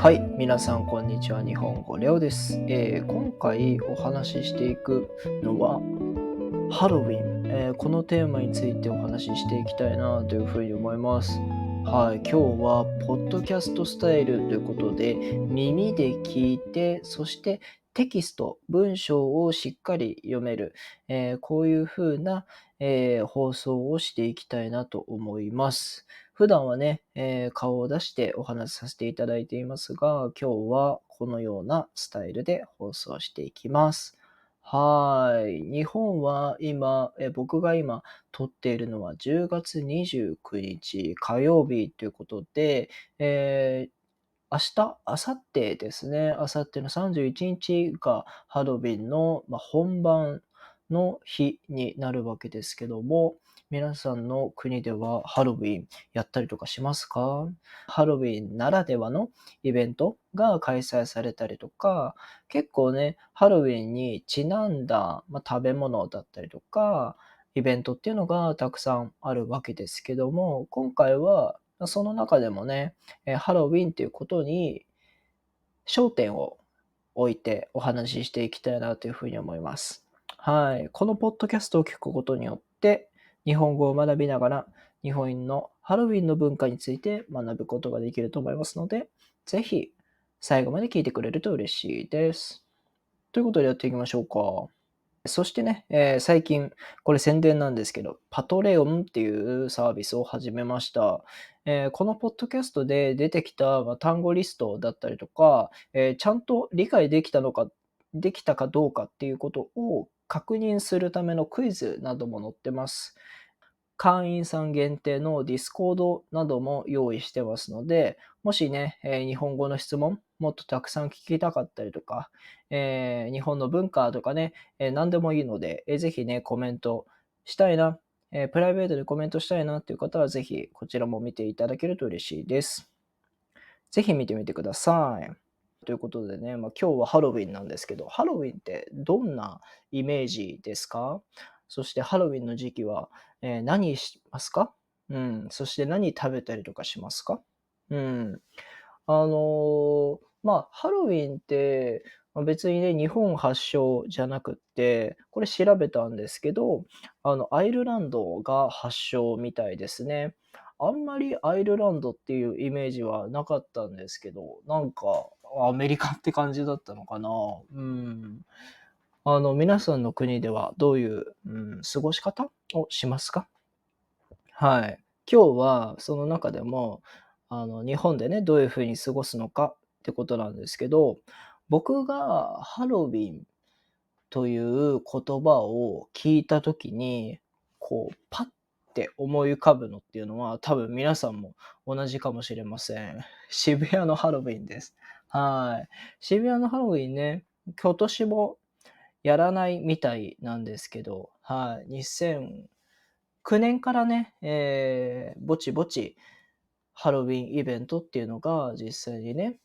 はい、皆さんこんにちは。日本語レオです。今回お話ししていくのはハロウィン、このテーマについてお話ししていきたいなというふうに思います。はい、今日はポッドキャストスタイルということで耳で聞いて、そしてテキスト、文章をしっかり読める、こういうふうな、放送をしていきたいなと思います。普段はね、顔を出してお話しさせていただいていますが、今日はこのようなスタイルで放送していきます。はい。日本は今、僕が今撮っているのは10月29日火曜日ということで、え明日、明後日ですね。明後日の31日がハロウィンの、本番の日になるわけですけども、皆さんの国ではハロウィンやったりとかしますか？ハロウィンならではのイベントが開催されたりとか、結構ね、ハロウィンにちなんだ、食べ物だったりとか、イベントっていうのがたくさんあるわけですけども、今回はその中でもね、ハロウィンということに焦点を置いてお話ししていきたいなというふうに思います。はい。このポッドキャストを聞くことによって、日本語を学びながら、日本のハロウィンの文化について学ぶことができると思いますので、ぜひ最後まで聞いてくれると嬉しいです。ということでやっていきましょうか。そしてね、最近、これ宣伝なんですけど、パトレオンっていうサービスを始めました。このポッドキャストで出てきた、単語リストだったりとか、ちゃんと理解できたかどうかっていうことを確認するためのクイズなども載ってます。会員さん限定のディスコードなども用意してますので、もしね、日本語の質問、もっとたくさん聞きたかったりとか、日本の文化とかね、何でもいいので、ぜひね、コメントしたいな、プライベートでコメントしたいなっていう方は、ぜひこちらも見ていただけると嬉しいです。ぜひ見てみてください。ということでね、今日はハロウィンなんですけど、ハロウィンってどんなイメージですか？そしてハロウィンの時期は、何しますか？うん、そして何食べたりとかしますか？うん。ハロウィンって、別にね、日本発祥じゃなくって、これ調べたんですけど、アイルランドが発祥みたいですね。あんまりアイルランドっていうイメージはなかったんですけど、なんか、アメリカって感じだったのかな。うん。皆さんの国ではどういう、過ごし方をしますか？はい。今日はその中でも、日本でね、どういう風に過ごすのかってことなんですけど、僕がハロウィンという言葉を聞いた時に、パッて思い浮かぶのっていうのは、多分皆さんも同じかもしれません。渋谷のハロウィンです。はい。渋谷のハロウィンね、今年もやらないみたいなんですけど、はい。2009年からね、ぼちぼちハロウィンイベントっていうのが実際にね、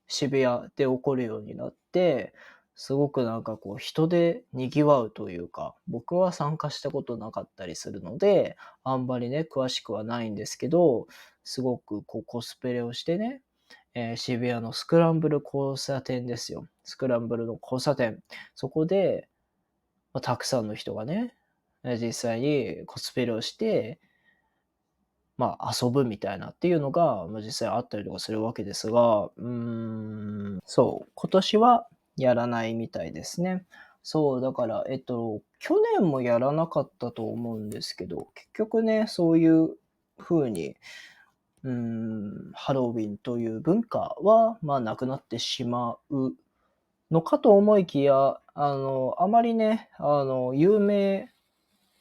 渋谷で起こるようになって、すごくなんか人で賑わうというか、僕は参加したことなかったりするので、あんまりね、詳しくはないんですけど、すごくコスプレをしてね、渋谷のスクランブル交差点ですよ。スクランブルの交差点。そこで、たくさんの人がね、実際にコスプレをして、遊ぶみたいなっていうのが、実際あったりとかするわけですが、そう、今年はやらないみたいですね。そう、だから、去年もやらなかったと思うんですけど、結局ね、そういう風に、ハロウィンという文化は、なくなってしまうのかと思いきや、あまりね、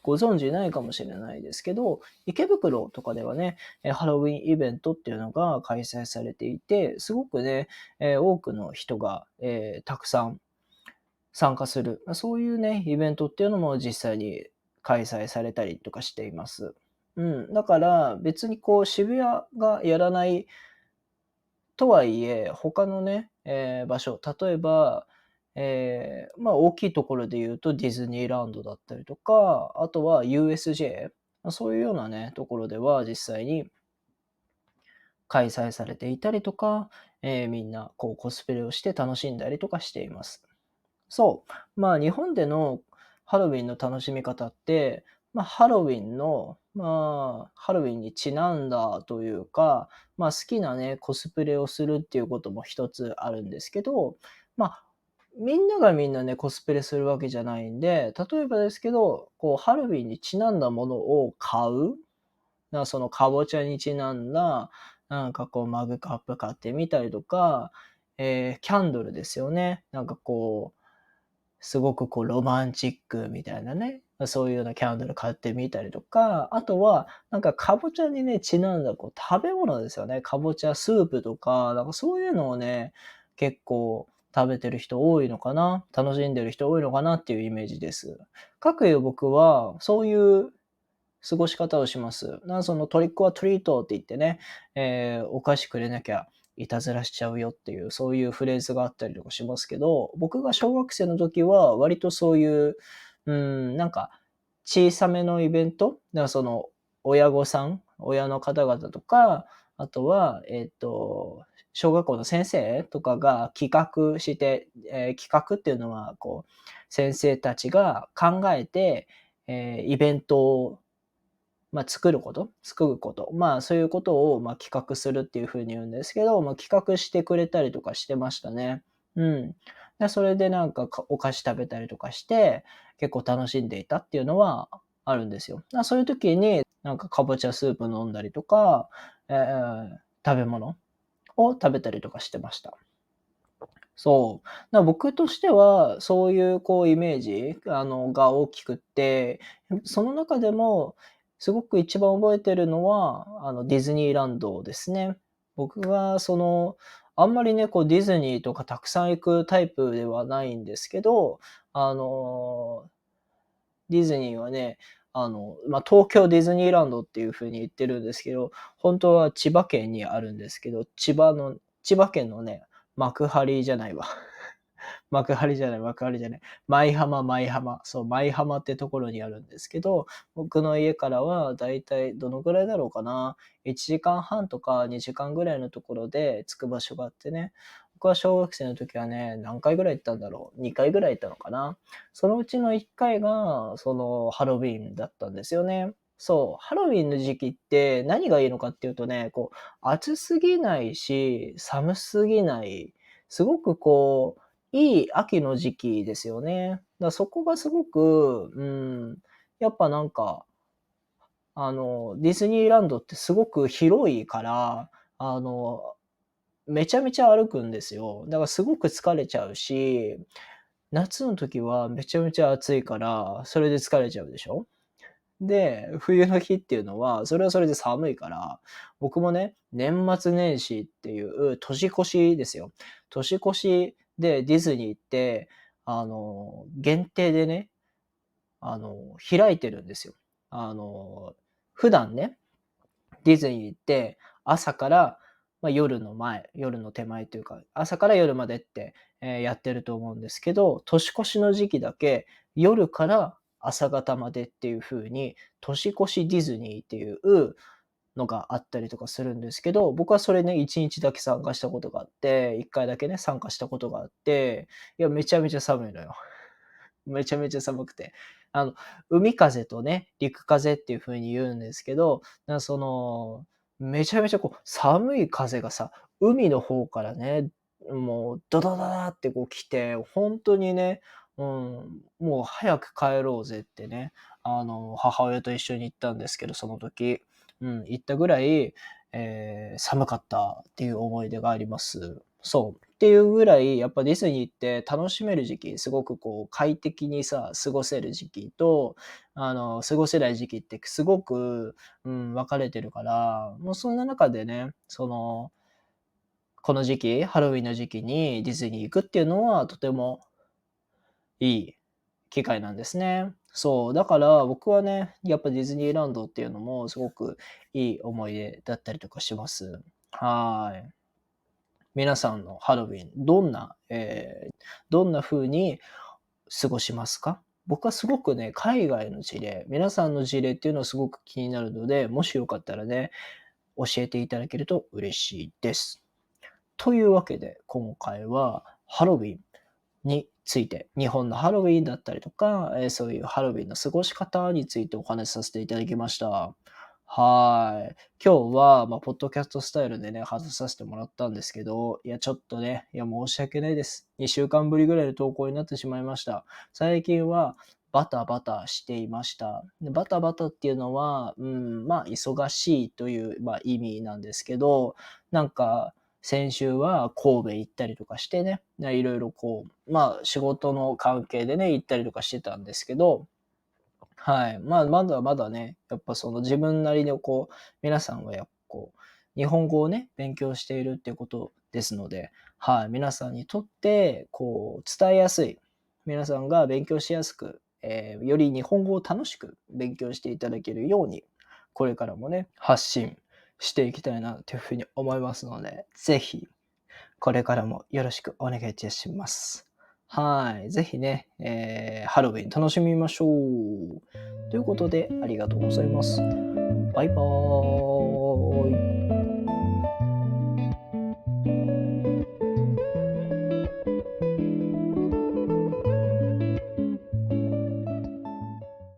ご存知ないかもしれないですけど、池袋とかではね、ハロウィンイベントっていうのが開催されていて、すごくね、多くの人が、たくさん参加する、そういうね、イベントっていうのも実際に開催されたりとかしています。うん、だから別に渋谷がやらないとはいえ、他のね、場所、例えば、大きいところで言うとディズニーランドだったりとか、あとは USJ、そういうようなね、ところでは実際に開催されていたりとか、みんなこうコスプレをして楽しんだりとかしています。そう。日本でのハロウィンの楽しみ方って、ハロウィンにちなんだというか、好きなね、コスプレをするっていうことも一つあるんですけど、まあ、みんながみんなね、コスプレするわけじゃないんで、例えばですけど、こうハロウィンにちなんだものを買う、そのかぼちゃにちなんだ、なんかこうマグカップ買ってみたりとか、キャンドルですよね。なんかこうすごくこうロマンチックみたいなね、そういうようなキャンドル買ってみたりとか、あとは、なんかかぼちゃにね、ちなんだこう食べ物ですよね。かぼちゃスープとか、なんかそういうのをね、結構食べてる人多いのかな、楽しんでる人多いのかなっていうイメージです。かくいう僕は、そういう過ごし方をします。そのトリックオアトリートって言ってね、お菓子くれなきゃいたずらしちゃうよっていう、そういうフレーズがあったりとかしますけど、僕が小学生の時は割とそういう、なんか小さめのイベント、その親御さん、親の方々とか、あとは、小学校の先生とかが企画して、企画っていうのは、こう、先生たちが考えて、イベントを作ること、そういうことを、企画するっていう風に言うんですけど、企画してくれたりとかしてましたね。うん。それでなんか、お菓子食べたりとかして、結構楽しんでいたっていうのはあるんですよ。そういう時に、なんかかぼちゃスープ飲んだりとか、食べ物を食べたりとかしてました。そう。僕としては、そういうこうイメージ、が大きくって、その中でも、すごく一番覚えてるのは、ディズニーランドですね。僕はあんまりね、こうディズニーとかたくさん行くタイプではないんですけど、あの、ディズニーはね、東京ディズニーランドっていう風に言ってるんですけど、本当は千葉県にあるんですけど、千葉県のね、幕張じゃないわ。幕張じゃない。舞浜。そう、舞浜ってところにあるんですけど、僕の家からはだいたいどのぐらいだろうかな。1時間半とか2時間ぐらいのところで着く場所があってね。僕は小学生の時はね、何回ぐらい行ったんだろう。2回ぐらい行ったのかな。そのうちの1回が、ハロウィーンだったんですよね。そう、ハロウィンの時期って何がいいのかっていうとね、こう、暑すぎないし、寒すぎない、すごくこういい秋の時期ですよね。そこがすごく、やっぱなんか、ディズニーランドってすごく広いから、あの、めちゃめちゃ歩くんですよ。だからすごく疲れちゃうし、夏の時はめちゃめちゃ暑いから、それで疲れちゃうでしょ。で、冬の日っていうのは、それはそれで寒いから、僕もね、年末年始っていう年越しですよ。年越しでディズニー行って、限定でね、開いてるんですよ。普段ね、ディズニー行って、朝から、夜の手前というか、朝から夜までって、やってると思うんですけど、年越しの時期だけ、夜から朝方までっていう風に、年越しディズニーっていうのがあったりとかするんですけど、僕はそれね、1日だけ参加したことがあって、1回だけね、参加したことがあって、いや、めちゃめちゃ寒いのよ。めちゃめちゃ寒くて。あの、海風とね、陸風っていう風に言うんですけど、めちゃめちゃこう、寒い風がさ、海の方からね、もうドドドダってこう来て、ほんとにね、もう早く帰ろうぜってね、母親と一緒に行ったんですけど、その時。行ったぐらい、寒かったっていう思い出があります。そう。っていうぐらい、やっぱディズニーって楽しめる時期、すごくこう快適にさ、過ごせる時期と、過ごせない時期ってすごく、分かれてるから、もうそんな中でね、この時期、ハロウィンの時期にディズニー行くっていうのはとてもいい機会なんですね。そう、だから僕はね、やっぱディズニーランドっていうのもすごくいい思い出だったりとかします。はい。皆さんのハロウィン、どんな風に過ごしますか？僕はすごくね、海外の事例、皆さんの事例っていうのはすごく気になるので、もしよかったらね、教えていただけると嬉しいです。というわけで、今回はハロウィンについて、日本のハロウィンだったりとか、そういうハロウィンの過ごし方についてお話しさせていただきました。はい。今日は、ポッドキャストスタイルでね、話させてもらったんですけど、いや、ちょっとね、いや、申し訳ないです。2週間ぶりぐらいの投稿になってしまいました。最近はバタバタしていました。でバタバタっていうのは、忙しいという、意味なんですけど、なんか、先週は神戸行ったりとかしてね、いろいろ仕事の関係でね、行ったりとかしてたんですけど、はい。まだまだね、やっぱその自分なりの皆さんは日本語をね、勉強しているっていうことですので、はい、皆さんにとって、伝えやすい、皆さんが勉強しやすく、より日本語を楽しく勉強していただけるように、これからもね、発信していきたいなというふうに思いますので、ぜひこれからもよろしくお願いいたします。はい。ぜひね、ハロウィン楽しみましょう。ということで、ありがとうございます。バイバーイ。